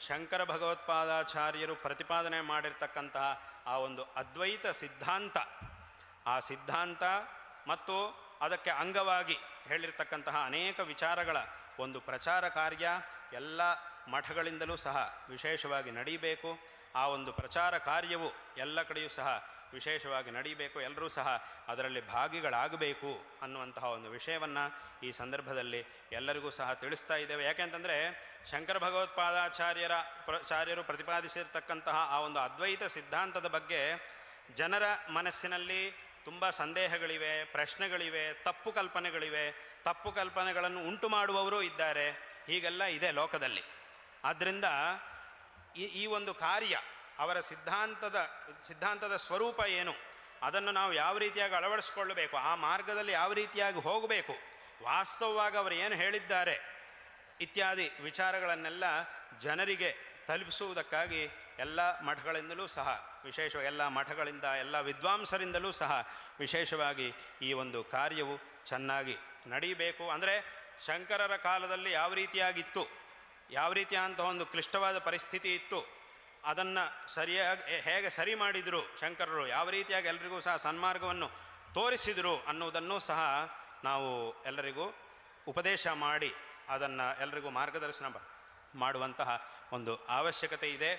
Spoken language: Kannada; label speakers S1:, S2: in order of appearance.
S1: ಶಂಕರ ಭಗವತ್ಪಾದಾಚಾರ್ಯರು ಪ್ರತಿಪಾದನೆ ಮಾಡಿರ್ತಕ್ಕಂತಹ ಆ ಒಂದು ಅದ್ವೈತ ಸಿದ್ಧಾಂತ, ಆ ಸಿದ್ಧಾಂತ ಮತ್ತು ಅದಕ್ಕೆ ಅಂಗವಾಗಿ ಹೇಳಿರ್ತಕ್ಕಂತಹ ಅನೇಕ ವಿಚಾರಗಳ ಒಂದು ಪ್ರಚಾರ ಕಾರ್ಯ ಎಲ್ಲ ಮಠಗಳಿಂದಲೂ ಸಹ ವಿಶೇಷವಾಗಿ ನಡೀಬೇಕು. ಆ ಒಂದು ಪ್ರಚಾರ ಕಾರ್ಯವು ಎಲ್ಲ ಕಡೆಯೂ ಸಹ ವಿಶೇಷವಾಗಿ ನಡೀಬೇಕು, ಎಲ್ಲರೂ ಸಹ ಅದರಲ್ಲಿ ಭಾಗಿಗಳಾಗಬೇಕು ಅನ್ನುವಂತಹ ಒಂದು ವಿಷಯವನ್ನು ಈ ಸಂದರ್ಭದಲ್ಲಿ ಎಲ್ಲರಿಗೂ ಸಹ ತಿಳಿಸ್ತಾ ಇದ್ದೇವೆ. ಯಾಕೆಂತಂದರೆ ಶಂಕರ ಭಗವತ್ಪಾದಾಚಾರ್ಯರು ಪ್ರತಿಪಾದಿಸಿರ್ತಕ್ಕಂತಹ ಆ ಒಂದು ಅದ್ವೈತ ಸಿದ್ಧಾಂತದ ಬಗ್ಗೆ ಜನರ ಮನಸ್ಸಿನಲ್ಲಿ ತುಂಬ ಸಂದೇಹಗಳಿವೆ, ಪ್ರಶ್ನೆಗಳಿವೆ, ತಪ್ಪು ಕಲ್ಪನೆಗಳನ್ನು ಉಂಟು ಮಾಡುವವರು ಇದ್ದಾರೆ. ಹೀಗೆಲ್ಲ ಇದೆ ಲೋಕದಲ್ಲಿ. ಆದ್ದರಿಂದ ಈ ಒಂದು ಕಾರ್ಯ, ಅವರ ಸಿದ್ಧಾಂತದ ಸ್ವರೂಪ ಏನು, ಅದನ್ನು ನಾವು ಯಾವ ರೀತಿಯಾಗಿ ಅಳವಡಿಸ್ಕೊಳ್ಳಬೇಕು, ಆ ಮಾರ್ಗದಲ್ಲಿ ಯಾವ ರೀತಿಯಾಗಿ ಹೋಗಬೇಕು, ವಾಸ್ತವವಾಗಿ ಅವರು ಏನು ಹೇಳಿದ್ದಾರೆ ಇತ್ಯಾದಿ ವಿಚಾರಗಳನ್ನೆಲ್ಲ ಜನರಿಗೆ ತಲುಪಿಸುವುದಕ್ಕಾಗಿ ಎಲ್ಲ ಮಠಗಳಿಂದಲೂ ಸಹ ಎಲ್ಲ ಮಠಗಳಿಂದ ಎಲ್ಲ ವಿದ್ವಾಂಸರಿಂದಲೂ ಸಹ ವಿಶೇಷವಾಗಿ ಈ ಒಂದು ಕಾರ್ಯವು ಚೆನ್ನಾಗಿ ನಡೀಬೇಕು. ಅಂದರೆ ಶಂಕರರ ಕಾಲದಲ್ಲಿ ಯಾವ ರೀತಿಯಾಗಿತ್ತು, ಯಾವ ರೀತಿಯಾದಂಥ ಒಂದು ಕ್ಲಿಷ್ಟವಾದ ಪರಿಸ್ಥಿತಿ ಇತ್ತು, ಅದನ್ನು ಹೇಗೆ ಸರಿ ಮಾಡಿದರು ಶಂಕರರು, ಯಾವ ರೀತಿಯಾಗಿ ಎಲ್ಲರಿಗೂ ಸಹ ಸನ್ಮಾರ್ಗವನ್ನು ತೋರಿಸಿದರು ಅನ್ನುವುದನ್ನು ಸಹ ನಾವು ಎಲ್ಲರಿಗೂ ಉಪದೇಶ ಮಾಡಿ ಅದನ್ನು ಎಲ್ಲರಿಗೂ ಮಾರ್ಗದರ್ಶನ ಮಾಡುವಂತಹ ಒಂದು ಅವಶ್ಯಕತೆ ಇದೆ.